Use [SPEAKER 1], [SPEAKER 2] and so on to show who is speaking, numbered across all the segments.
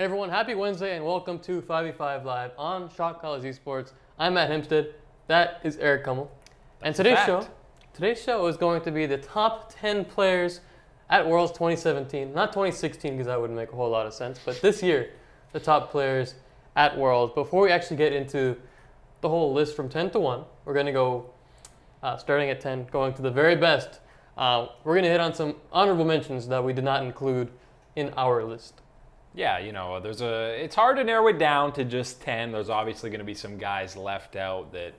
[SPEAKER 1] Hey everyone, happy Wednesday and welcome to 5v5 Live on Shot College Esports. I'm Matt Hempstead, that is Eric Kummel. And today's show is going to be the top 10 players at Worlds 2017. Not 2016 because that wouldn't make a whole lot of sense, but this year, the top players at Worlds. Before we actually get into the whole list from 10 to 1, we're going to go starting at 10, going to the very best. We're going to hit on some honorable mentions that we did not include in our list.
[SPEAKER 2] Yeah, you know, it's hard to narrow it down to just 10. There's obviously going to be some guys left out that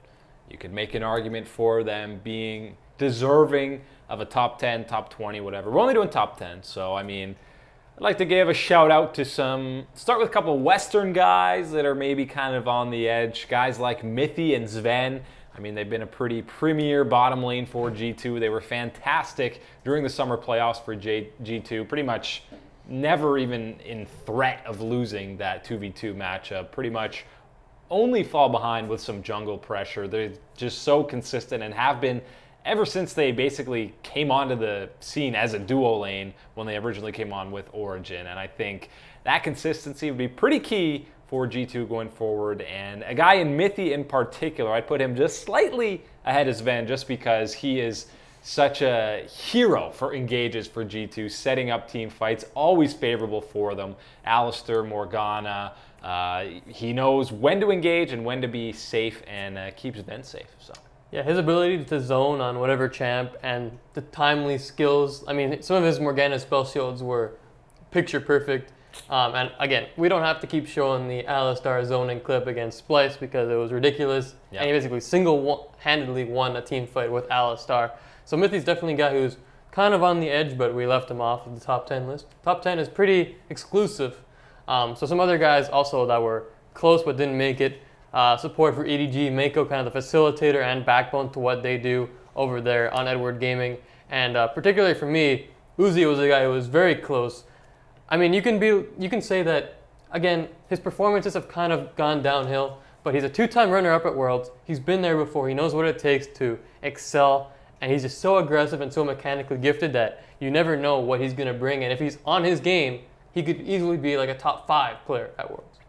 [SPEAKER 2] you could make an argument for them being deserving of a top 10, top 20, whatever. We're only doing top 10, so I mean, I'd like to give a shout out to start with a couple of Western guys that are maybe kind of on the edge. Guys like Mithy and Sven. I mean, they've been a pretty premier bottom lane for G2. They were fantastic during the summer playoffs for G2. Pretty much never even in threat of losing that 2v2 matchup. Pretty much only fall behind with some jungle pressure. They're just so consistent and have been ever since they basically came onto the scene as a duo lane when they originally came on with Origin. And I think that consistency would be pretty key for G2 going forward. And a guy in Mithy in particular, I'd put him just slightly ahead of Sven just because he is such a hero for engages for G2, setting up team fights, always favorable for them. Alistair, Morgana, he knows when to engage and when to be safe and keeps Sven safe. So.
[SPEAKER 1] Yeah, his ability to zone on whatever champ and the timely skills. I mean, some of his Morgana spell shields were picture perfect. And again, we don't have to keep showing the Alistar zoning clip against Splice because it was ridiculous. Yep. And he basically single-handedly won a team fight with Alistar. So Mithy's definitely a guy who's kind of on the edge, but we left him off of the top 10 list. Top 10 is pretty exclusive. So some other guys also that were close but didn't make it. Support for EDG, Mako, kind of the facilitator and backbone to what they do over there on Edward Gaming. And particularly for me, Uzi was a guy who was very close. I mean, you can say that, again, his performances have kind of gone downhill, but he's a two-time runner-up at Worlds. He's been there before. He knows what it takes to excel. And he's just so aggressive and so mechanically gifted that you never know what he's going to bring. And if he's on his game, he could easily be like a top 5 player at Worlds.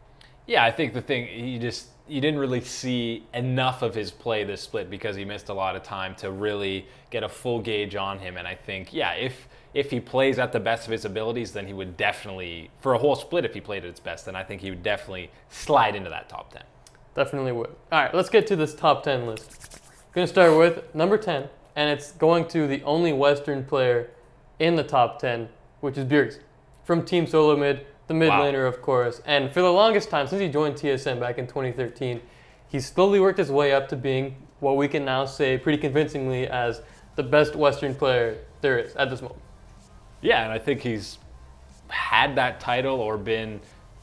[SPEAKER 1] Yeah,
[SPEAKER 2] I think the thing, you didn't really see enough of his play this split because he missed a lot of time to really get a full gauge on him. And I think, yeah, if he plays at the best of his abilities, then he would definitely, for a whole split, if he played at its best, then I think he would definitely slide into that top 10.
[SPEAKER 1] Definitely would. All right, let's get to this top 10 list. Going to start with number 10. And it's going to the only Western player in the top 10, which is Bjergsen from Team Solo Mid, the mid laner, of course. And for the longest time, since he joined TSM back in 2013, he's slowly worked his way up to being what we can now say pretty convincingly as the best Western player there is at this moment.
[SPEAKER 2] Yeah, and I think he's had that title or been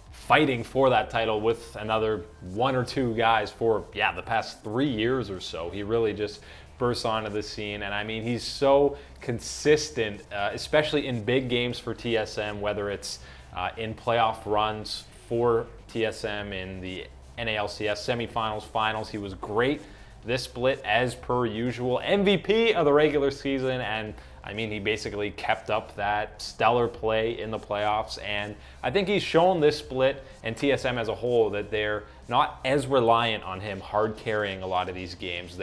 [SPEAKER 2] fighting for that title with another one or two guys for, the past 3 years or so. He really just bursts onto the scene, and I mean, he's so consistent, especially in big games for TSM, whether it's in playoff runs for TSM in the NALCS semifinals, finals. He was great this split as per usual, MVP of the regular season, and I mean, he basically kept up that stellar play in the playoffs, and I think he's shown this split and TSM as a whole that they're not as reliant on him hard carrying a lot of these games.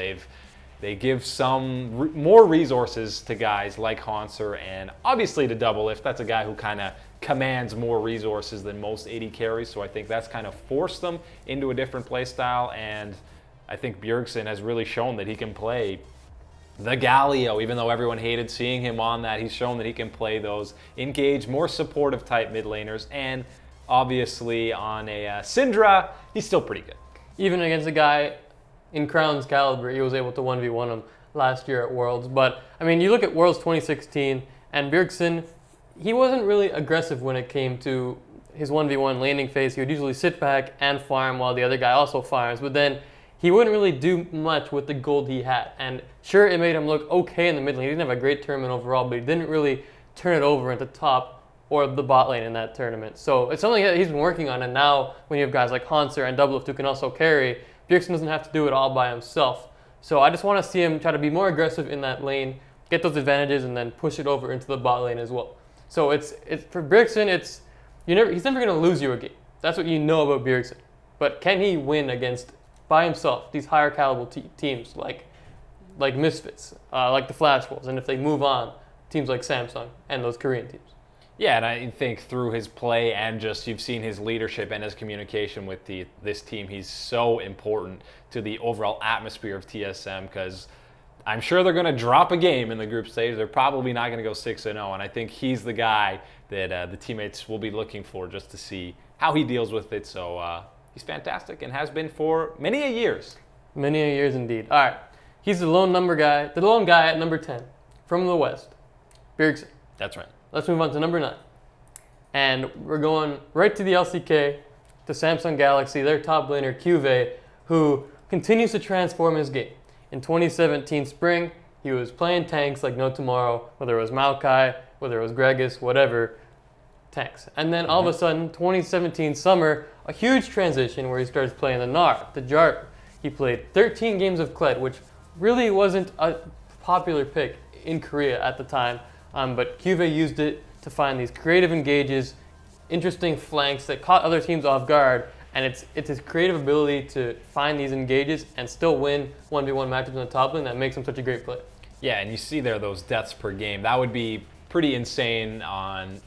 [SPEAKER 2] They give some more resources to guys like Hauntzer and obviously to Doublelift. That's a guy who kind of commands more resources than most AD carries, so I think that's kind of forced them into a different play style, and I think Bjergsen has really shown that he can play the Galio, even though everyone hated seeing him on that. He's shown that he can play those engaged, more supportive type mid laners, and obviously on a Syndra, he's still pretty good.
[SPEAKER 1] Even against a guy in Crown's caliber, he was able to 1v1 him last year at Worlds. But, I mean, you look at Worlds 2016, and Bjergsen, he wasn't really aggressive when it came to his 1v1 laning phase. He would usually sit back and farm while the other guy also farms, but then he wouldn't really do much with the gold he had. And sure, it made him look okay in the mid lane. He didn't have a great tournament overall, but he didn't really turn it over into top or the bot lane in that tournament. So it's something that he's been working on, and now when you have guys like Hauntzer and Doublelift who can also carry, Bjergsen doesn't have to do it all by himself. So I just want to see him try to be more aggressive in that lane, get those advantages, and then push it over into the bot lane as well. So it's for Bjergsen, he's never going to lose you a game. That's what you know about Bjergsen. But can he win against, by himself, these higher caliber teams like Misfits, like the Flash Wolves, and if they move on, teams like Samsung and those Korean teams?
[SPEAKER 2] Yeah, and I think through his play and just you've seen his leadership and his communication with this team, he's so important to the overall atmosphere of TSM because I'm sure they're going to drop a game in the group stage. They're probably not going to go 6-0, and I think he's the guy that the teammates will be looking for just to see how he deals with it. So he's fantastic and has been for many a years.
[SPEAKER 1] Many a years indeed. All right, he's the lone guy at number 10 from the West, Bjergsen.
[SPEAKER 2] That's right.
[SPEAKER 1] Let's move on to number 9. And we're going right to the LCK, to Samsung Galaxy, their top laner, Cuvée, who continues to transform his game. In 2017 spring, he was playing tanks like no tomorrow, whether it was Maokai, whether it was Gragas, whatever, tanks. And then all of a sudden, 2017 summer, a huge transition where he starts playing the Gnar, the Jart. He played 13 games of Kled, which really wasn't a popular pick in Korea at the time. But Cuvée used it to find these creative engages, interesting flanks that caught other teams off guard, and it's his creative ability to find these engages and still win 1v1 matchups in the top lane that makes him such a great player.
[SPEAKER 2] Yeah, and you see there those deaths per game. That would be pretty insane on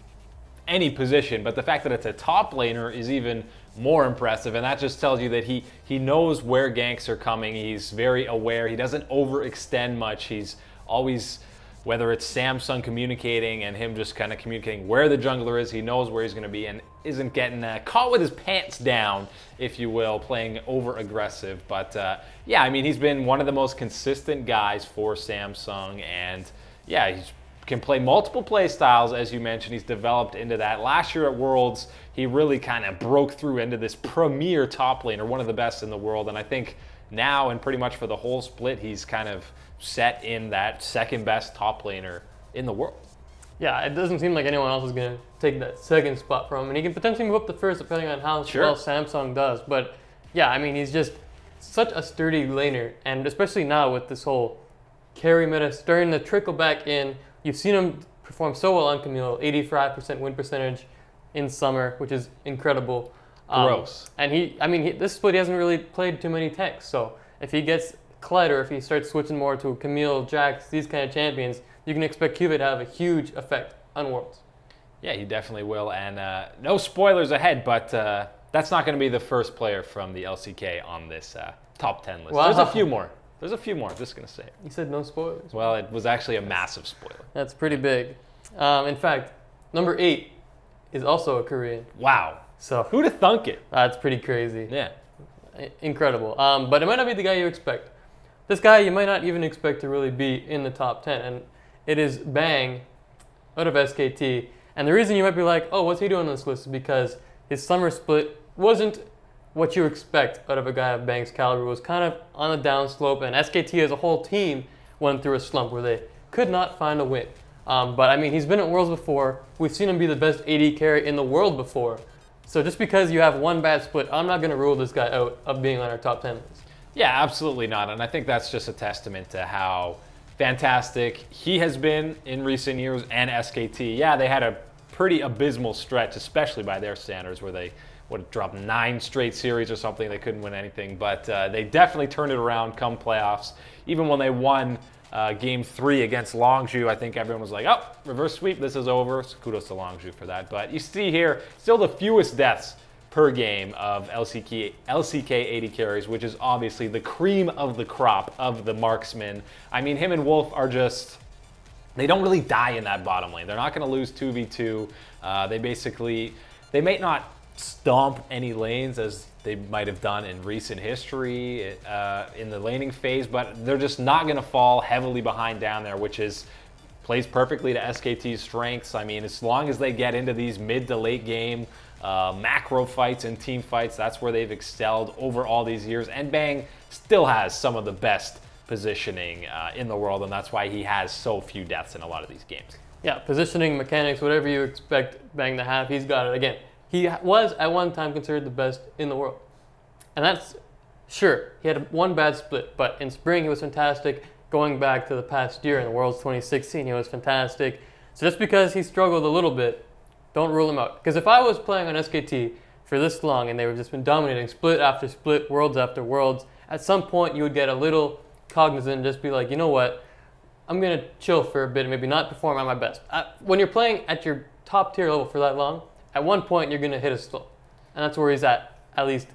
[SPEAKER 2] any position, but the fact that it's a top laner is even more impressive, and that just tells you that he knows where ganks are coming. He's very aware. He doesn't overextend much. He's always, whether it's Samsung communicating and him just kind of communicating where the jungler is, he knows where he's going to be and isn't getting caught with his pants down, if you will, playing over aggressive. But yeah, I mean, he's been one of the most consistent guys for Samsung, and yeah, he can play multiple play styles, as you mentioned. He's developed into that. Last year at Worlds, he really kind of broke through into this premier top laner, one of the best in the world, and I think now and pretty much for the whole split, he's kind of set in that second best top laner in the world.
[SPEAKER 1] Yeah, it doesn't seem like anyone else is going to take that second spot from him. And he can potentially move up to first depending on how well Samsung does. But yeah, I mean, he's just such a sturdy laner. And especially now with this whole carry meta starting to trickle back in, you've seen him perform so well on Camille, 85% win percentage in summer, which is incredible.
[SPEAKER 2] Gross.
[SPEAKER 1] And this split he hasn't really played too many tanks. So if he gets Kled, or if he starts switching more to Camille, Jax, these kind of champions, you can expect Cuvée to have a huge effect on Worlds.
[SPEAKER 2] Yeah, he definitely will. And no spoilers ahead, but that's not going to be the first player from the LCK on this top 10 list. Wow. There's a few more. I'm just going to say it.
[SPEAKER 1] You said no spoilers.
[SPEAKER 2] Well, it was actually a massive spoiler.
[SPEAKER 1] That's pretty big. In fact, number 8 is also a Korean.
[SPEAKER 2] Wow.
[SPEAKER 1] So
[SPEAKER 2] who'd have thunk it?
[SPEAKER 1] That's pretty crazy.
[SPEAKER 2] Yeah.
[SPEAKER 1] Incredible. But it might not be the guy you expect. This guy you might not even expect to really be in the top 10, and it is Bang out of SKT. And the reason you might be like, oh, what's he doing on this list is because his summer split wasn't what you expect out of a guy of Bang's caliber. It was kind of on the downslope, and SKT as a whole team went through a slump where they could not find a win. But I mean, he's been at Worlds before. We've seen him be the best AD carry in the world before. So just because you have one bad split, I'm not going to rule this guy out of being on our top 10 list.
[SPEAKER 2] Yeah, absolutely not. And I think that's just a testament to how fantastic he has been in recent years, and SKT. Yeah, they had a pretty abysmal stretch, especially by their standards, where they would have dropped 9 straight series or something. They couldn't win anything. But they definitely turned it around come playoffs. Even when they won Game 3 against Longzhu, I think everyone was like, oh, reverse sweep, this is over. So kudos to Longzhu for that. But you see here, still the fewest deaths per game of LCK AD carries, which is obviously the cream of the crop of the marksmen. I mean, him and Wolf are just, they don't really die in that bottom lane. They're not going to lose 2v2. They may not stomp any lanes as they might have done in recent history in the laning phase, but they're just not going to fall heavily behind down there, which plays perfectly to SKT's strengths. I mean, as long as they get into these mid to late game macro fights and team fights, that's where they've excelled over all these years. And Bang still has some of the best positioning in the world, and that's why he has so few deaths in a lot of these games. Yeah,
[SPEAKER 1] positioning, mechanics, whatever you expect Bang to have, he's got it. Again, he was at one time considered the best in the world. And that's, sure, he had one bad split, but in spring he was fantastic. Going back to the past year in the Worlds 2016, he was fantastic. So just because he struggled a little bit Don't rule him out. Because if I was playing on SKT for this long and they were just been dominating split after split, worlds after worlds, at some point you would get a little cognizant and just be like, you know what, I'm going to chill for a bit and maybe not perform at my best. When you're playing at your top tier level for that long, at one point you're going to hit a slump. And that's where he's at least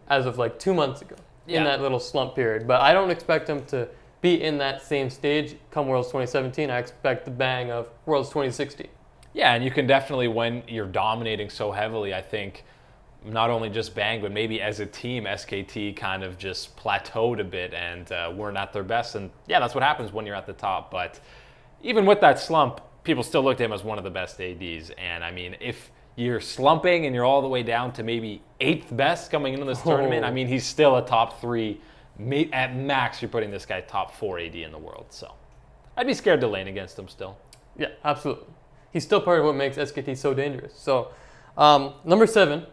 [SPEAKER 1] as of like 2 months ago, in that little slump period. But I don't expect him to be in that same stage come Worlds 2017. I expect the bang of Worlds 2016.
[SPEAKER 2] Yeah, and you can definitely, when you're dominating so heavily, I think not only just Bang, but maybe as a team, SKT kind of just plateaued a bit and weren't at their best. And yeah, that's what happens when you're at the top. But even with that slump, people still looked at him as one of the best ADs. And I mean, if you're slumping and you're all the way down to maybe 8th best coming into this tournament, I mean, he's still a top 3. At max, you're putting this guy top 4 AD in the world. So I'd be scared to lane against him still.
[SPEAKER 1] Yeah, absolutely. He's still part of what makes SKT so dangerous. So number 7,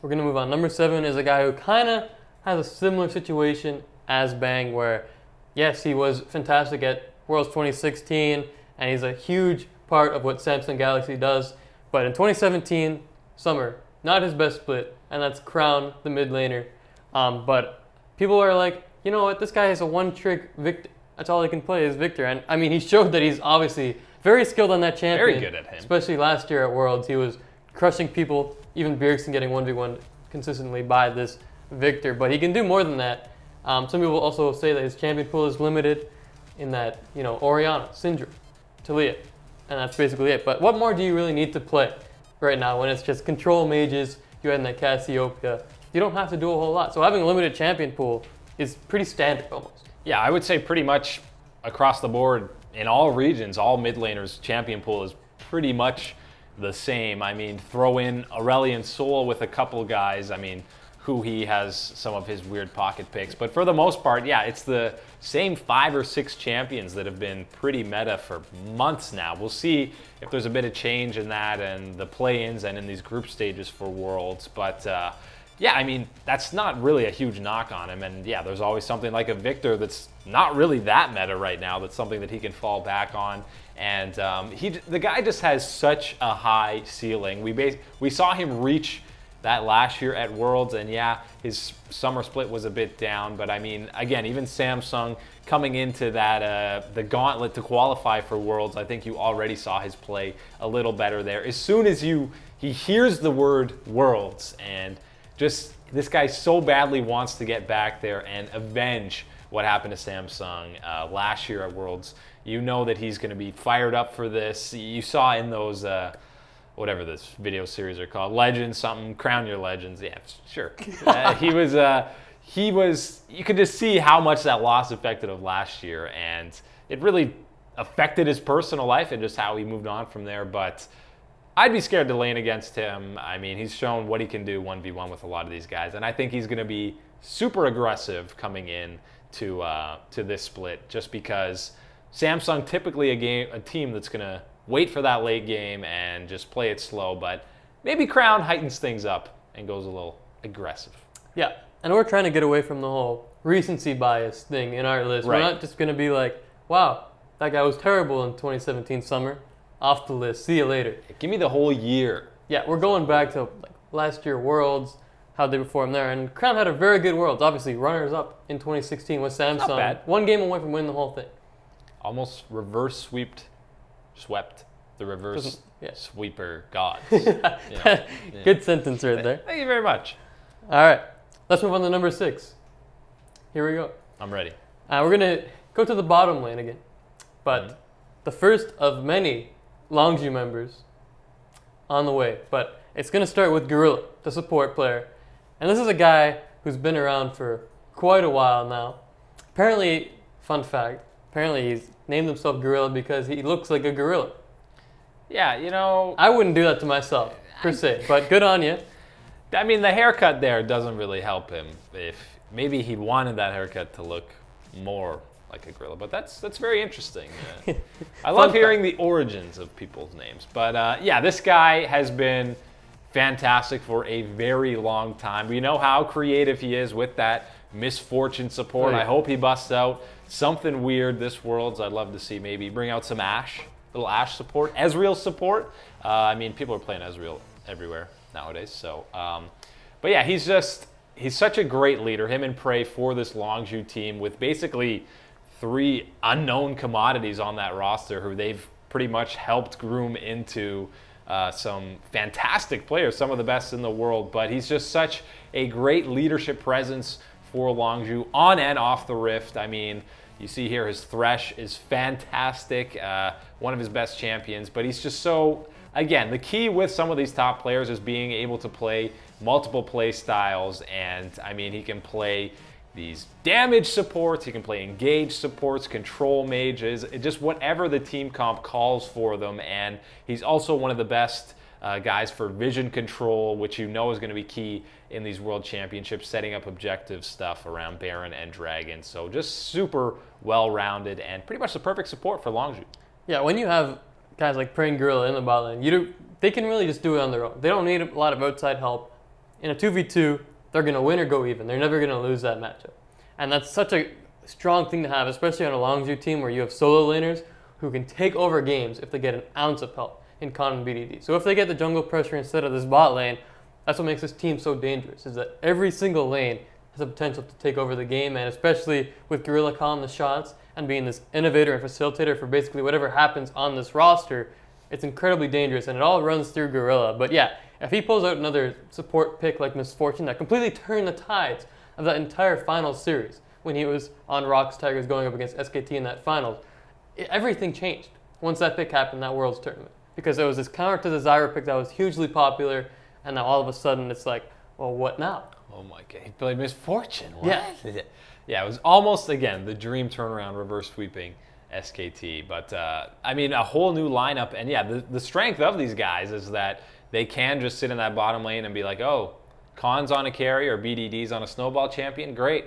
[SPEAKER 1] we're going to move on. Number 7 is a guy who kind of has a similar situation as Bang, where, yes, he was fantastic at Worlds 2016, and he's a huge part of what Samsung Galaxy does. But in 2017, summer, not his best split, and that's Crown, the mid laner. But people are like, you know what, this guy has a one-trick Victor. That's all he can play is Victor. And I mean, he showed that he's obviously very skilled on that champion.
[SPEAKER 2] Very good at him.
[SPEAKER 1] Especially last year at Worlds. He was crushing people, even Bjergsen getting 1v1 consistently by this Victor. But he can do more than that. Some people also say that his champion pool is limited in that, you know, Orianna, Syndra, Taliyah. And that's basically it. But what more do you really need to play right now when it's just control mages, you had that Cassiopeia? You don't have to do a whole lot. So having a limited champion pool is pretty standard almost.
[SPEAKER 2] Yeah, I would say pretty much across the board in all regions, all mid laners' champion pool is pretty much the same. I mean, throw in Aurelion Sol with a couple guys. I mean, who he has some of his weird pocket picks. But for the most part, yeah, it's the same 5 or 6 champions that have been pretty meta for months now. We'll see if there's a bit of change in that and the play-ins and in these group stages for Worlds. But yeah, I mean, that's not really a huge knock on him. And yeah, there's always something like a Victor that's not really that meta right now. That's something that he can fall back on. And the guy just has such a high ceiling. We saw him reach that last year at Worlds, and yeah, his summer split was a bit down. But I mean, again, even Samsung coming into that the gauntlet to qualify for Worlds, I think you already saw his play a little better there. As soon as he hears the word Worlds, and just this guy so badly wants to get back there and avenge what happened to Samsung last year at Worlds. You know that he's going to be fired up for this. You saw in those whatever this video series are called, Legends something, Crown Your Legends. Yeah, sure. He was. You could just see how much that loss affected him last year, and it really affected his personal life and just how he moved on from there. But I'd be scared to lane against him. I mean, he's shown what he can do 1v1 with a lot of these guys, and I think he's going to be super aggressive coming in to this split, just because Samsung typically a team that's going to wait for that late game and just play it slow, but maybe Crown heightens things up and goes a little aggressive.
[SPEAKER 1] Yeah, and we're trying to get away from the whole recency bias thing in our list.
[SPEAKER 2] Right.
[SPEAKER 1] We're not just going to be like, wow, that guy was terrible in 2017 summer, off the list, see you later.
[SPEAKER 2] Give me the whole year.
[SPEAKER 1] Yeah, we're going back to like last year Worlds, how they performed there, and Crown had a very good Worlds. Obviously, runners-up in 2016 with Samsung.
[SPEAKER 2] Not bad.
[SPEAKER 1] One game away from winning the whole thing.
[SPEAKER 2] Almost swept the reverse sweeper gods.
[SPEAKER 1] Yeah. Good sentence right there.
[SPEAKER 2] Thank you very much.
[SPEAKER 1] All right, let's move on to number 6. Here we go.
[SPEAKER 2] I'm ready.
[SPEAKER 1] We're going to go to the bottom lane again, but the first of many Longzhu members on the way. But it's going to start with Gorilla, the support player. And this is a guy who's been around for quite a while now. Apparently, fun fact, apparently he's named himself Gorilla because he looks like a gorilla.
[SPEAKER 2] Yeah, you know,
[SPEAKER 1] I wouldn't do that to myself, per se, but good on you.
[SPEAKER 2] I mean, the haircut there doesn't really help him. If maybe he wanted that haircut to look more like a gorilla, but that's very interesting. I love hearing the origins of people's names. But yeah, this guy has been fantastic for a very long time. We know how creative he is with that misfortune support.
[SPEAKER 1] Right.
[SPEAKER 2] I hope he busts out something weird this Worlds. I'd love to see maybe bring out some Ashe little Ashe support, Ezreal support. I mean, people are playing Ezreal everywhere nowadays. So, but yeah, he's such a great leader. Him and Prey for this Longzhu team with basically 3 unknown commodities on that roster who they've pretty much helped groom into some fantastic players, some of the best in the world. But he's just such a great leadership presence for Longzhu on and off the Rift. I mean, you see here his Thresh is fantastic, one of his best champions, but he's just so, again, the key with some of these top players is being able to play multiple play styles, and I mean, he can play these damage supports, he can play engage supports, control mages, just whatever the team comp calls for them, and he's also one of the best guys for vision control, which you know is going to be key in these World Championships, setting up objective stuff around Baron and Dragon. So just super well-rounded and pretty much the perfect support for Longzhu.
[SPEAKER 1] Yeah, when you have guys like Prey and Gorilla in the bot lane, they can really just do it on their own. They don't need a lot of outside help. In a 2v2, they're going to win or go even. They're never going to lose that matchup. And that's such a strong thing to have, especially on a Longzhu team where you have solo laners who can take over games if they get an ounce of help in Con and BDD. So if they get the jungle pressure instead of this bot lane, that's what makes this team so dangerous, is that every single lane has the potential to take over the game, and especially with Gorilla calling the shots and being this innovator and facilitator for basically whatever happens on this roster, it's incredibly dangerous, and it all runs through Gorilla. But yeah, if he pulls out another support pick like Misfortune that completely turned the tides of that entire finals series when he was on Rocks Tigers going up against SKT in that finals, everything changed once that pick happened, that Worlds tournament. Because there was this counter to the Zyra pick that was hugely popular, and now all of a sudden it's like, well, what now?
[SPEAKER 2] Oh my God, he played Misfortune. What?
[SPEAKER 1] Yeah.
[SPEAKER 2] Yeah, it was almost, again, the dream turnaround reverse sweeping SKT. But, I mean, a whole new lineup. And yeah, the strength of these guys is that they can just sit in that bottom lane and be like, oh, Khan's on a carry or BDD's on a snowball champion, great.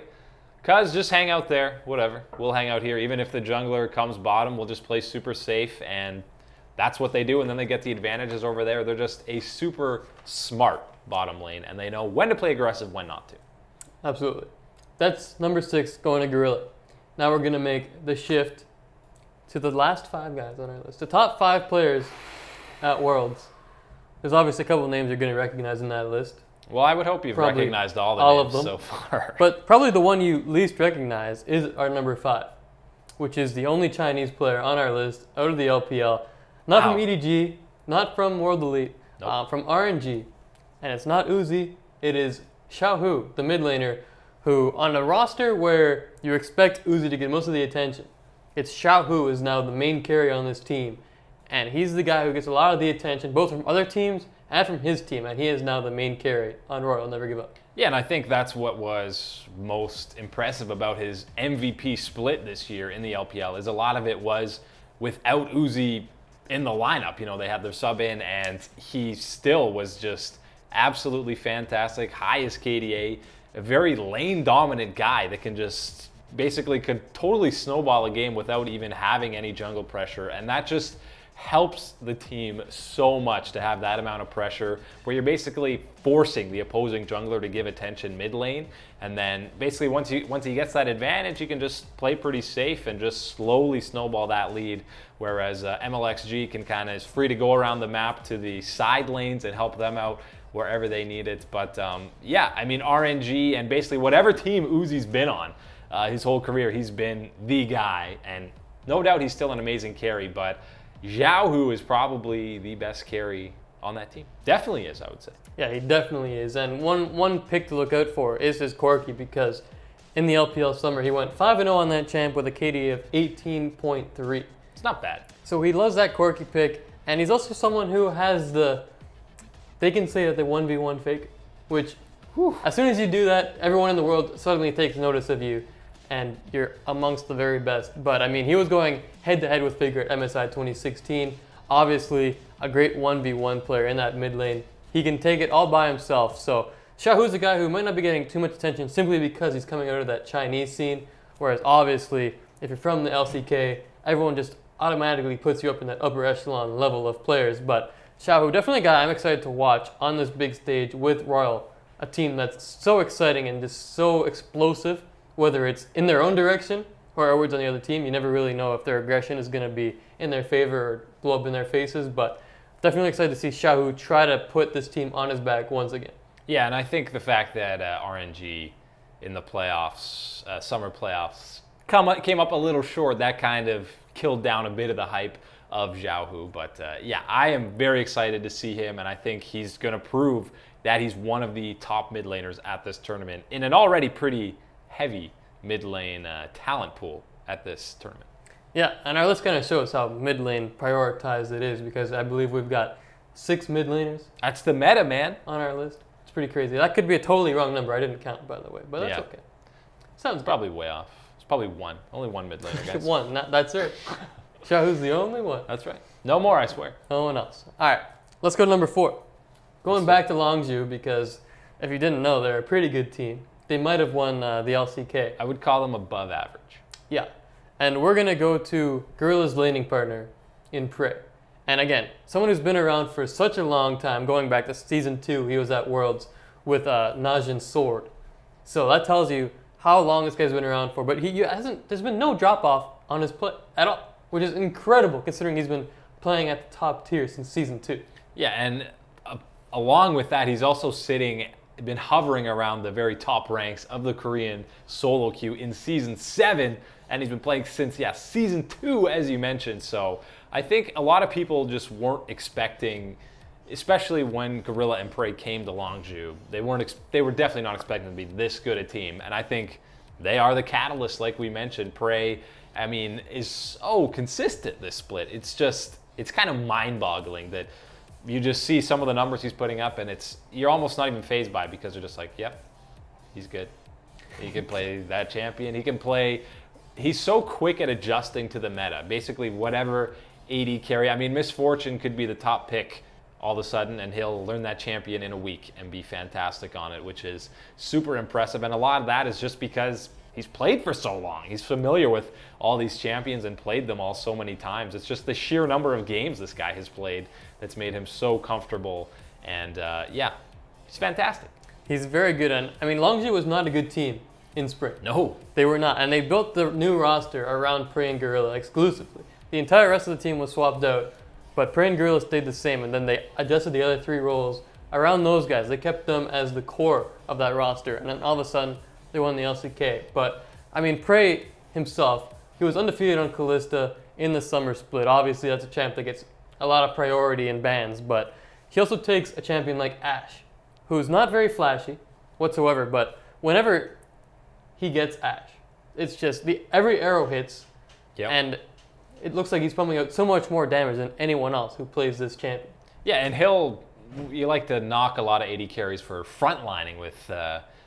[SPEAKER 2] Cuz just hang out there, whatever. We'll hang out here. Even if the jungler comes bottom, we'll just play super safe, and that's what they do, and then they get the advantages over there. They're just a super smart bottom lane, and they know when to play aggressive, when not to.
[SPEAKER 1] Absolutely. That's number 6, going to Gorilla. Now we're going to make the shift to the last 5 guys on our list. The top 5 players at Worlds. There's obviously a couple of names you're going to recognize in that list.
[SPEAKER 2] Well, I would hope you've
[SPEAKER 1] Probably
[SPEAKER 2] recognized all the
[SPEAKER 1] all
[SPEAKER 2] names
[SPEAKER 1] of them.
[SPEAKER 2] so far.
[SPEAKER 1] But probably the one you least recognize is our number 5, which is the only Chinese player on our list out of the LPL. Not
[SPEAKER 2] Wow.
[SPEAKER 1] from EDG, not from World Elite,
[SPEAKER 2] Nope.
[SPEAKER 1] from RNG. And it's not Uzi, it is Xiaohu, the mid laner, who on a roster where you expect Uzi to get most of the attention, it's Xiaohu is now the main carry on this team. And he's the guy who gets a lot of the attention, both from other teams and from his team. And he is now the main carry on Royal Never Give Up.
[SPEAKER 2] Yeah, and I think that's what was most impressive about his MVP split this year in the LPL, is a lot of it was without Uzi in the lineup. You know, they had their sub in, and he still was just absolutely fantastic, highest KDA, a very lane dominant guy that can just basically could totally snowball a game without even having any jungle pressure, and that just helps the team so much to have that amount of pressure where you're basically forcing the opposing jungler to give attention mid lane, and then basically once he gets that advantage, you can just play pretty safe and just slowly snowball that lead, whereas MLXG can kind of is free to go around the map to the side lanes and help them out wherever they need it. But yeah, I mean, RNG and basically whatever team Uzi's been on his whole career, he's been the guy, and no doubt he's still an amazing carry, but Xiaohu is probably the best carry on that team. Definitely is, I would say.
[SPEAKER 1] Yeah, he definitely is. And one pick to look out for is his Corki, because in the LPL summer, he went 5-0 on that champ with a KD of 18.3.
[SPEAKER 2] It's not bad.
[SPEAKER 1] So he loves that Corki pick, and he's also someone who has they can say that they 1v1 fake, which as soon as you do that, everyone in the world suddenly takes notice of you, and you're amongst the very best. But I mean, he was going head-to-head with Faker at MSI 2016. Obviously, a great 1v1 player in that mid lane. He can take it all by himself. So Xiaohu's a guy who might not be getting too much attention simply because he's coming out of that Chinese scene, whereas obviously, if you're from the LCK, everyone just automatically puts you up in that upper echelon level of players. But Xiaohu, definitely a guy I'm excited to watch on this big stage with Royal, a team that's so exciting and just so explosive, whether it's in their own direction or Edwards on the other team, you never really know if their aggression is going to be in their favor or blow up in their faces. But definitely excited to see Xiaohu try to put this team on his back once again.
[SPEAKER 2] Yeah, and I think the fact that RNG in the playoffs, summer playoffs, came up a little short, that kind of killed down a bit of the hype of Xiaohu. But yeah, I am very excited to see him, and I think he's going to prove that he's one of the top mid laners at this tournament in an already pretty heavy mid lane talent pool at this tournament.
[SPEAKER 1] Yeah, and our list kind of shows how mid lane prioritized it is, because I believe we've got 6 mid laners.
[SPEAKER 2] That's the meta, man.
[SPEAKER 1] On our list. It's pretty crazy. That could be a totally wrong number. I didn't count, by the way, but that's okay. Sounds
[SPEAKER 2] probably way off. It's probably 1. Only 1 mid laner, guys.
[SPEAKER 1] 1. That's it. Xiaohu's the only one.
[SPEAKER 2] That's right. No more, I swear.
[SPEAKER 1] No one else. All right, let's go to number 4. Going back to Longzhu, because if you didn't know, they're a pretty good team. They might have won the LCK.
[SPEAKER 2] I would call them above average.
[SPEAKER 1] Yeah. And we're going to go to Gorilla's laning partner in Prey. And again, someone who's been around for such a long time, going back to Season 2, he was at Worlds with Najin's sword. So that tells you how long this guy's been around for. But there's been no drop-off on his play at all, which is incredible considering he's been playing at the top tier since Season 2.
[SPEAKER 2] Yeah, and along with that, he's also been hovering around the very top ranks of the Korean solo queue in Season 7, and he's been playing since, Season 2, as you mentioned. So I think a lot of people just weren't expecting, especially when Gorilla and Prey came to Longzhu, they were definitely not expecting to be this good a team, and I think they are the catalyst, like we mentioned. Prey, I mean, is so consistent this split. It's kind of mind-boggling that you just see some of the numbers he's putting up, and you're almost not even fazed by it, because they're just like, yep, he's good. He can play that champion. He's so quick at adjusting to the meta. Basically, whatever AD carry. I mean, Misfortune could be the top pick all of a sudden, and he'll learn that champion in a week and be fantastic on it, which is super impressive. And a lot of that is just because he's played for so long. He's familiar with all these champions and played them all so many times. It's just the sheer number of games this guy has played that's made him so comfortable. And yeah, he's fantastic.
[SPEAKER 1] He's very good. And I mean, Longzhu was not a good team in spring.
[SPEAKER 2] No.
[SPEAKER 1] They were not. And they built the new roster around Prey and Gorilla exclusively. The entire rest of the team was swapped out, but Prey and Gorilla stayed the same. And then they adjusted the other 3 roles around those guys. They kept them as the core of that roster. And then all of a sudden, they won the LCK. But I mean, Prey himself, he was undefeated on Kalista in the summer split. Obviously, that's a champ that gets a lot of priority in bans, but he also takes a champion like Ashe, who's not very flashy whatsoever, but whenever he gets Ashe, it's just every arrow hits, and it looks like he's pumping out so much more damage than anyone else who plays this champion.
[SPEAKER 2] Yeah, and you like to knock a lot of AD carries for frontlining with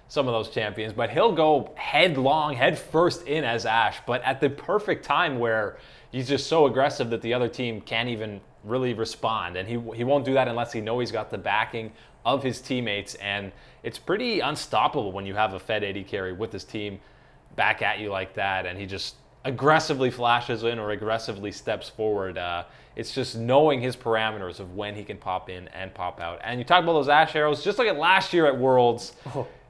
[SPEAKER 2] some of those champions, but he'll go head first in as Ashe, but at the perfect time where he's just so aggressive that the other team can't even really respond, and he won't do that unless he knows he's got the backing of his teammates, and it's pretty unstoppable when you have a fed AD carry with his team back at you like that, and he just aggressively flashes in or aggressively steps forward. It's just knowing his parameters of when he can pop in and pop out. And you talk about those Ashe arrows, just like last year at Worlds,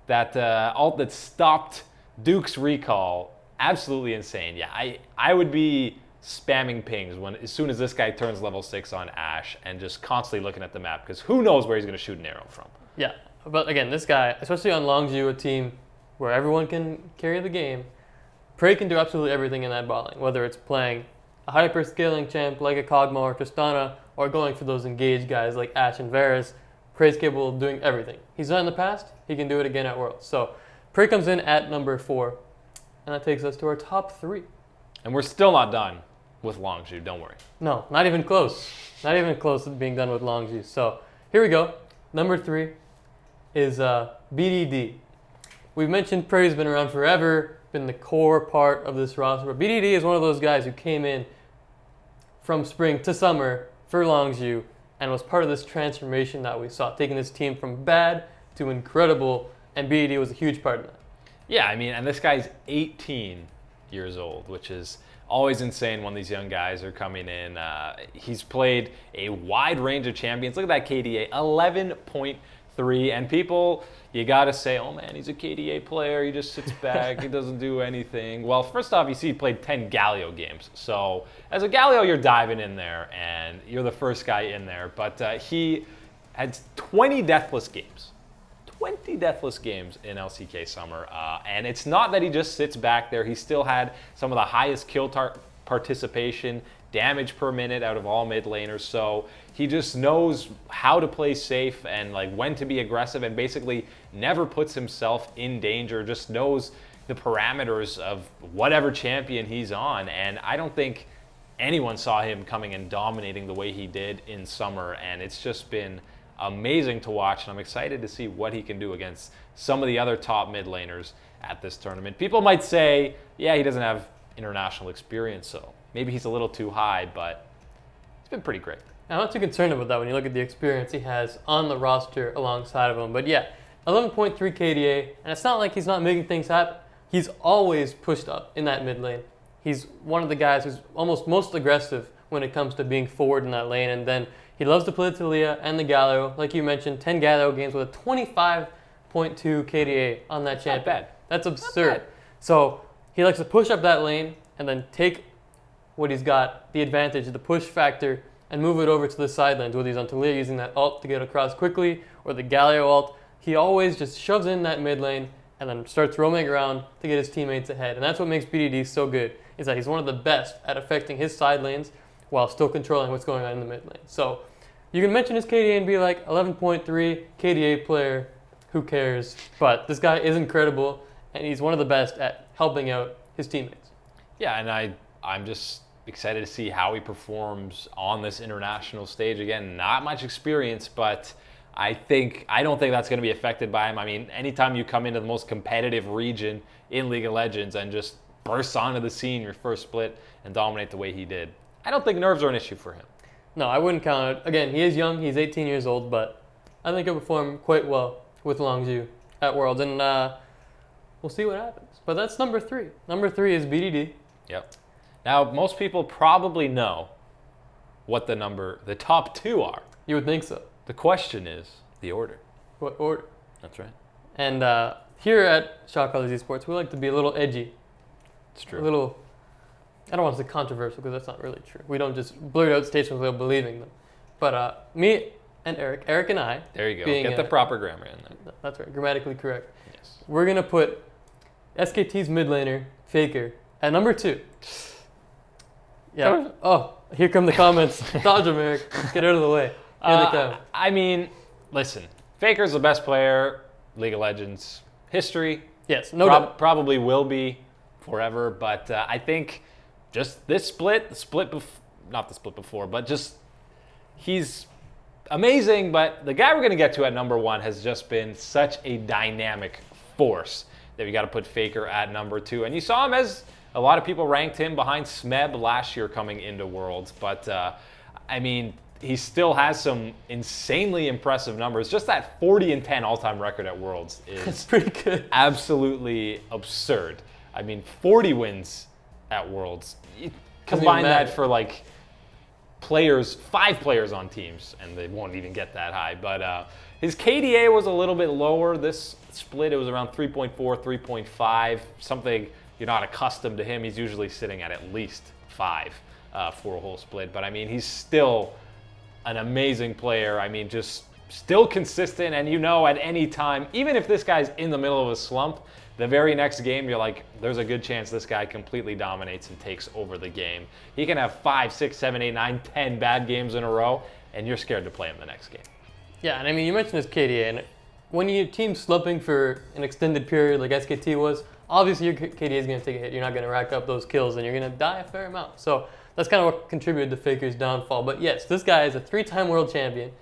[SPEAKER 2] that ult that stopped Duke's recall, absolutely insane. Yeah, I would be spamming pings as soon as this guy turns level 6 on Ashe, and just constantly looking at the map, because who knows where he's going to shoot an arrow from. Yeah,
[SPEAKER 1] but again, this guy, especially on Longzhu, a team where everyone can carry the game, Prey can do absolutely everything in that bot lane, whether it's playing a hyper-scaling champ like a Kog'Maw or Tristana, or going for those engaged guys like Ashe and Varus. Prey's capable of doing everything. He's done in the past, he can do it again at Worlds. So Prey comes in at number 4, and that takes us to our top 3.
[SPEAKER 2] And we're still not done with Longzhu, don't worry.
[SPEAKER 1] No, not even close. Not even close to being done with Longzhu. So here we go. Number 3 is BDD. We've mentioned Prey's been around forever, been the core part of this roster, but BDD is one of those guys who came in from spring to summer for Longzhu and was part of this transformation that we saw, taking this team from bad to incredible, and BDD was a huge part of that.
[SPEAKER 2] Yeah, I mean, and this guy's 18 years old, which is always insane when these young guys are coming in. He's played a wide range of champions. Look at that KDA, 11.3 3. And people, you got to say, oh man, he's a KDA player. He just sits back. He doesn't do anything. Well, first off, you see he played 10 Galio games. So as a Galio, you're diving in there, and you're the first guy in there. But he had 20 deathless games. 20 deathless games in LCK Summer. And it's not that he just sits back there. He still had some of the highest kill participation, damage per minute out of all mid laners. So he just knows how to play safe and like when to be aggressive, and basically never puts himself in danger, just knows the parameters of whatever champion he's on. And I don't think anyone saw him coming and dominating the way he did in Summer, and it's just been amazing to watch, and I'm excited to see what he can do against some of the other top mid laners at this tournament. People might say, yeah, he doesn't have international experience, so maybe he's a little too high, but it's been pretty great.
[SPEAKER 1] I'm not too concerned about that when you look at the experience he has on the roster alongside of him. But yeah, 11.3 KDA, and it's not like he's not making things happen. He's always pushed up in that mid lane. He's one of the guys who's almost most aggressive when it comes to being forward in that lane, and then he loves to play the Taliyah and the Galio. Like you mentioned, 10 Galio games with a 25.2 KDA on that champion.
[SPEAKER 2] Not bad.
[SPEAKER 1] That's absurd. So he likes to push up that lane and then take what he's got, the advantage, the push factor, and move it over to the side lanes, whether he's on Taliyah using that ult to get across quickly, or the Galio ult. He always just shoves in that mid lane and then starts roaming around to get his teammates ahead. And that's what makes BDD so good, is that he's one of the best at affecting his side lanes while still controlling what's going on in the mid lane. So you can mention his KDA and be like, 11.3 KDA player, who cares? But this guy is incredible, and he's one of the best at helping out his teammates.
[SPEAKER 2] Yeah, and I'm just excited to see how he performs on this international stage. Again, not much experience, but I don't think that's going to be affected by him. I mean, anytime you come into the most competitive region in League of Legends and just burst onto the scene your first split and dominate the way he did, I don't think nerves are an issue for him.
[SPEAKER 1] No, I wouldn't count it. Again, he is young. He's 18 years old, but I think he'll perform quite well with Longzhu at Worlds, and we'll see what happens. But that's number 3. Number 3 is BDD.
[SPEAKER 2] Yep. Now, most people probably know what the top 2 are.
[SPEAKER 1] You would think so.
[SPEAKER 2] The question is the order.
[SPEAKER 1] What order?
[SPEAKER 2] That's right.
[SPEAKER 1] And here at Shot Callers Esports, we like to be a little edgy.
[SPEAKER 2] It's true.
[SPEAKER 1] A little, I don't want to say controversial, because that's not really true. We don't just blurt out statements without believing them. But me and Eric and I.
[SPEAKER 2] There you go. Get the proper grammar in there.
[SPEAKER 1] That's right. Grammatically correct.
[SPEAKER 2] Yes.
[SPEAKER 1] We're going to put SKT's mid laner, Faker, at number 2. Yeah. Oh, here come the comments. Dodge them, Eric. Get out of the way. Here they come.
[SPEAKER 2] I mean, listen. Faker's the best player, League of Legends history.
[SPEAKER 1] Yes, no doubt.
[SPEAKER 2] Probably will be forever, but I think just this not the split before, but just he's amazing. But the guy we're going to get to at number 1 has just been such a dynamic force that we got to put Faker at number 2. And you saw him as a lot of people ranked him behind Smeb last year coming into Worlds, but I mean, he still has some insanely impressive numbers. Just that 40-10 all-time record at Worlds is
[SPEAKER 1] That's pretty good.
[SPEAKER 2] Absolutely absurd. I mean, 40 wins at Worlds. You combine that for like 5 players on teams, and they won't even get that high. But his KDA was a little bit lower. This split, it was around 3.4, 3.5, something you're not accustomed to him. He's usually sitting at least 5 for a whole split. But I mean, he's still an amazing player. I mean, just still consistent, and you know, at any time, even if this guy's in the middle of a slump, the very next game, you're like, there's a good chance this guy completely dominates and takes over the game. He can have 5, 6, 7, 8, 9, 10 bad games in a row, and you're scared to play him the next game.
[SPEAKER 1] Yeah, and I mean, you mentioned his KDA, and when your team's slumping for an extended period like SKT was, obviously your KDA is going to take a hit. You're not going to rack up those kills, and you're going to die a fair amount. So that's kind of what contributed to Faker's downfall. But yes, this guy is a 3-time world champion,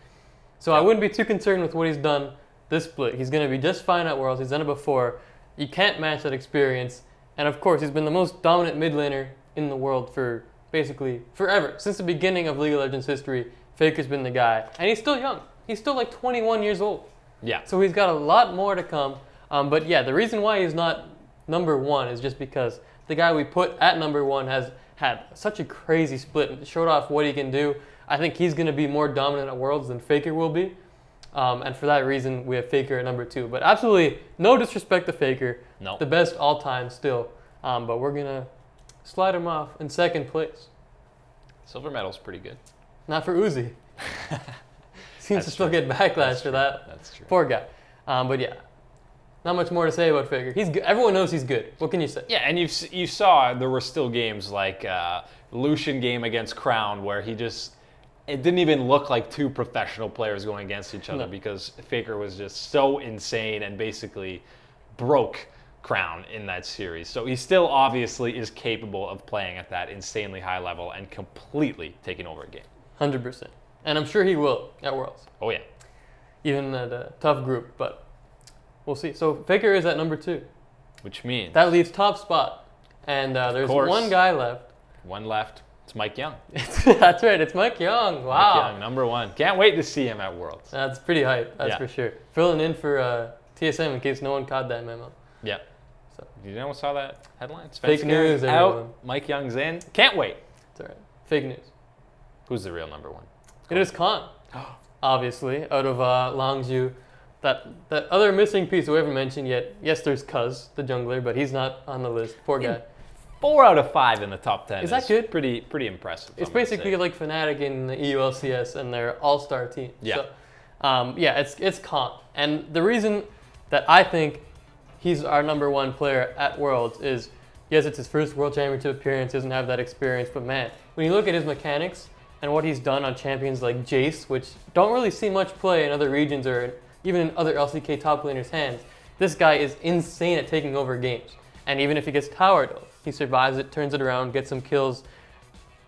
[SPEAKER 1] so I wouldn't be too concerned with what he's done this split. He's going to be just fine at Worlds. He's done it before. You can't match that experience. And of course, he's been the most dominant mid laner in the world for basically forever. Since the beginning of League of Legends history, Faker's been the guy. And he's still young. He's still like 21 years old.
[SPEAKER 2] Yeah.
[SPEAKER 1] So he's got a lot more to come. But yeah, the reason why he's not number 1 is just because the guy we put at number 1 has had such a crazy split and showed off what he can do. I think he's going to be more dominant at Worlds than Faker will be. And for that reason, we have Faker at number 2. But absolutely no disrespect to Faker.
[SPEAKER 2] No.
[SPEAKER 1] The best all time still. But we're going to slide him off in second place.
[SPEAKER 2] Silver medal's pretty good.
[SPEAKER 1] Not for Uzi. Seems to still get backlash for that.
[SPEAKER 2] That's true.
[SPEAKER 1] Poor guy. But yeah, not much more to say about Faker. He's good. Everyone knows he's good. What can you say?
[SPEAKER 2] Yeah, and you saw there were still games like Lucian game against Crown where it didn't even look like two professional players going against each other because Faker was just so insane and basically broke Crown in that series. So he still obviously is capable of playing at that insanely high level and completely taking over a game.
[SPEAKER 1] 100%. And I'm sure he will at Worlds.
[SPEAKER 2] Oh, yeah.
[SPEAKER 1] Even at a tough group, but we'll see. So Faker is at number 2.
[SPEAKER 2] Which means...
[SPEAKER 1] That leaves top spot. And there's one guy left.
[SPEAKER 2] One left. It's Mike Young.
[SPEAKER 1] That's right. It's Mike Young. Wow.
[SPEAKER 2] Mike Young, number 1. Can't wait to see him at Worlds.
[SPEAKER 1] That's pretty hype. That's for sure. Filling in for TSM in case no one caught that memo.
[SPEAKER 2] Yeah. So, you know, saw that headline?
[SPEAKER 1] Fake news.
[SPEAKER 2] Out. Mike Young's in. Can't wait.
[SPEAKER 1] It's all right. Fake news.
[SPEAKER 2] Who's the real number 1?
[SPEAKER 1] It is Khan. Obviously, out of Longzhu. That other missing piece we haven't mentioned yet. Yes, there's Cuz, the jungler, but he's not on the list. Poor guy.
[SPEAKER 2] 4 out of 5 in the top 10.
[SPEAKER 1] Is that good?
[SPEAKER 2] Pretty impressive.
[SPEAKER 1] It's basically like Fnatic in the EULCS and their all-star team.
[SPEAKER 2] Yeah.
[SPEAKER 1] So, it's Khan. And the reason that I think he's our number 1 player at Worlds is, yes, it's his first World Championship appearance, doesn't have that experience, but man, when you look at his mechanics and what he's done on champions like Jace, which don't really see much play in other regions or even in other LCK top laners' hands, this guy is insane at taking over games. And even if he gets towered, he survives it, turns it around, gets some kills.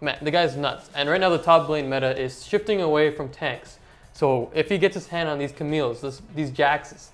[SPEAKER 1] Man, the guy's nuts. And right now the top lane meta is shifting away from tanks. So if he gets his hand on these Camille's, these Jaxes,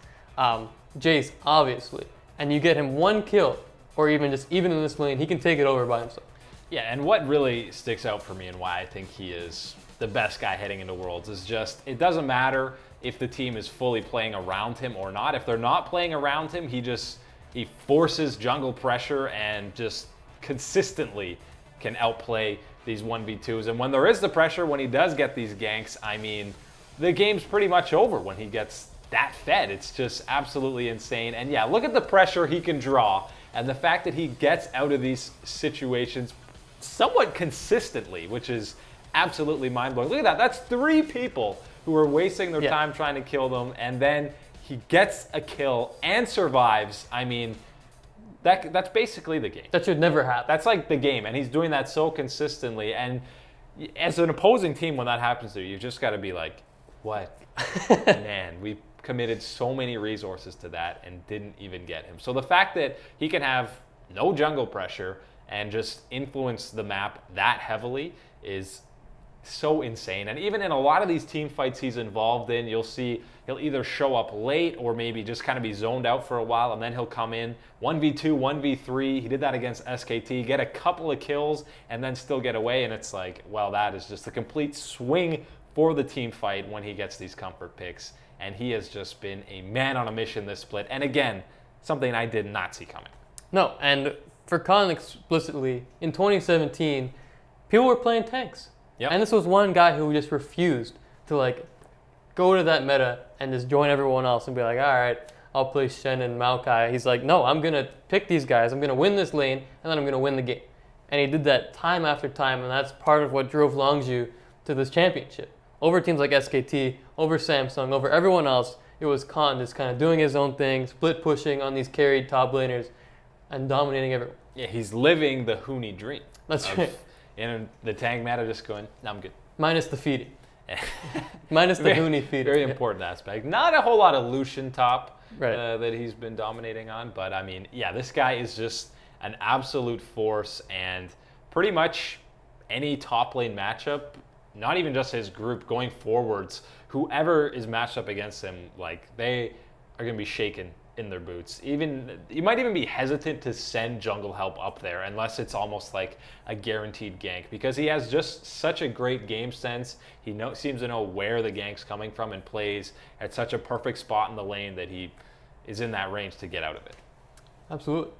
[SPEAKER 1] Jace, obviously, and you get him 1 kill, or even in this lane, he can take it over by himself.
[SPEAKER 2] Yeah, and what really sticks out for me and why I think he is the best guy heading into Worlds is just, it doesn't matter if the team is fully playing around him or not. If they're not playing around him, he forces jungle pressure and just consistently can outplay these 1v2s. And when there is the pressure, when he does get these ganks, I mean, the game's pretty much over when he gets that fed. It's just absolutely insane. And yeah, look at the pressure he can draw and the fact that he gets out of these situations somewhat consistently, which is absolutely mind-blowing. Look at that. That's 3 people who are wasting their time trying to kill them, and then he gets a kill and survives. I mean, that's basically the game.
[SPEAKER 1] That should never happen.
[SPEAKER 2] That's like the game, and he's doing that so consistently. And as an opposing team, when that happens to you, you've just got to be like, what? Man, we committed so many resources to that and didn't even get him. So the fact that he can have no jungle pressure and just influence the map that heavily is so insane. And even in a lot of these team fights he's involved in, you'll see he'll either show up late or maybe just kind of be zoned out for a while, and then he'll come in 1v2, 1v3. He did that against SKT, get a couple of kills, and then still get away. And it's like, well, that is just a complete swing for the team fight when he gets these comfort picks. And he has just been a man on a mission this split. And again, something I did not see coming.
[SPEAKER 1] No, and for Khan explicitly, in 2017, people were playing tanks.
[SPEAKER 2] Yep.
[SPEAKER 1] And this was one guy who just refused to like go to that meta and just join everyone else and be like, all right, I'll play Shen and Maokai. He's like, no, I'm going to pick these guys. I'm going to win this lane, and then I'm going to win the game. And he did that time after time, and that's part of what drove Longzhu to this championship. Over teams like SKT, over Samsung, over everyone else, it was Khan just kind of doing his own thing, split pushing on these carried top laners, and dominating everyone.
[SPEAKER 2] Yeah, he's living the Huni dream.
[SPEAKER 1] That's right.
[SPEAKER 2] In the tank meta, just going, no, I'm good.
[SPEAKER 1] Minus the feeding. Minus the Huni feeding.
[SPEAKER 2] Very important aspect. Not a whole lot of Lucian top
[SPEAKER 1] right.
[SPEAKER 2] That he's been dominating on, but I mean, yeah, this guy is just an absolute force, and pretty much any top lane matchup, not even just his group, going forwards, whoever is matched up against him, like, they are going to be shaken in their boots. Even you might even be hesitant to send jungle help up there unless it's almost like a guaranteed gank, because he has just such a great game sense. He seems to know where the gank's coming from and plays at such a perfect spot in the lane that he is in that range to get out of it.
[SPEAKER 1] Absolutely.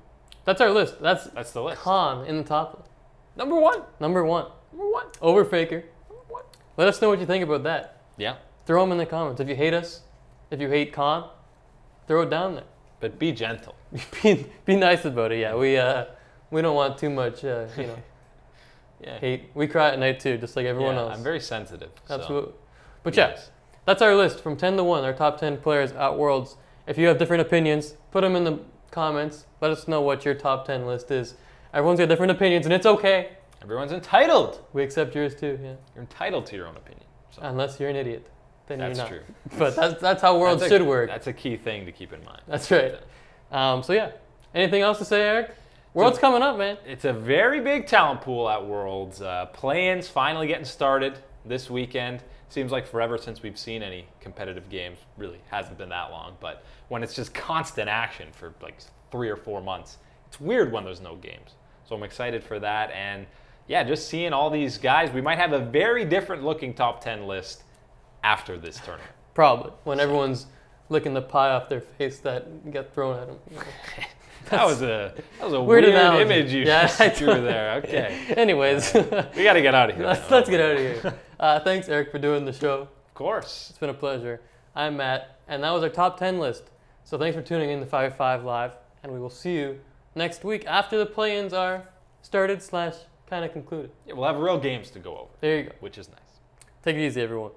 [SPEAKER 1] That's our list. That's
[SPEAKER 2] the list.
[SPEAKER 1] Khan in the top list.
[SPEAKER 2] Number one.
[SPEAKER 1] Number one.
[SPEAKER 2] Number one.
[SPEAKER 1] Over Faker.
[SPEAKER 2] Number one.
[SPEAKER 1] Let us know what you think about that.
[SPEAKER 2] Yeah.
[SPEAKER 1] throw them in the comments. If you hate us, if you hate Con, throw it down there.
[SPEAKER 2] But be gentle.
[SPEAKER 1] be nice about it. Yeah, we don't want too much,
[SPEAKER 2] Yeah.
[SPEAKER 1] hate. We cry at night too, just like everyone else.
[SPEAKER 2] I'm very sensitive.
[SPEAKER 1] Absolutely.
[SPEAKER 2] So.
[SPEAKER 1] But
[SPEAKER 2] Yes.
[SPEAKER 1] that's our list from 10 to 1, our top 10 players at Worlds. If you have different opinions, put them in the comments. Let us know what your top 10 list is. Everyone's got different opinions, and it's okay.
[SPEAKER 2] Everyone's entitled.
[SPEAKER 1] We accept yours too, yeah.
[SPEAKER 2] You're entitled to your own opinion. So
[SPEAKER 1] Unless you're an idiot. Then
[SPEAKER 2] that's
[SPEAKER 1] you're not.
[SPEAKER 2] true.
[SPEAKER 1] But that's how Worlds
[SPEAKER 2] That's
[SPEAKER 1] should work.
[SPEAKER 2] That's a key thing to keep in mind.
[SPEAKER 1] That's right. So yeah. Anything else to say, Eric? Worlds coming up, man.
[SPEAKER 2] It's a very big talent pool at Worlds. Play-ins finally getting started this weekend. Seems like forever since we've seen any competitive games. Really hasn't been that long. But when it's just constant action for like 3 or 4 months, it's weird when there's no games. So I'm excited for that. And yeah, just seeing all these guys, we might have a very different looking top 10 list after this tournament.
[SPEAKER 1] Probably. When everyone's licking the pie off their face that got thrown at them.
[SPEAKER 2] That was a
[SPEAKER 1] Weird
[SPEAKER 2] weird
[SPEAKER 1] analogy.
[SPEAKER 2] image you
[SPEAKER 1] Yeah,
[SPEAKER 2] threw there. Okay.
[SPEAKER 1] Anyways,
[SPEAKER 2] We got to get out of here.
[SPEAKER 1] let's get out of here. Thanks, Eric, for doing the show.
[SPEAKER 2] Of course.
[SPEAKER 1] It's been a pleasure. I'm Matt, and that was our top 10 list. So thanks for tuning in to 5-5 Live, and we will see you next week after the play-ins are started / kind of concluded.
[SPEAKER 2] Yeah, we'll have real games to go over,
[SPEAKER 1] There you go.
[SPEAKER 2] which is nice.
[SPEAKER 1] Take it easy, everyone.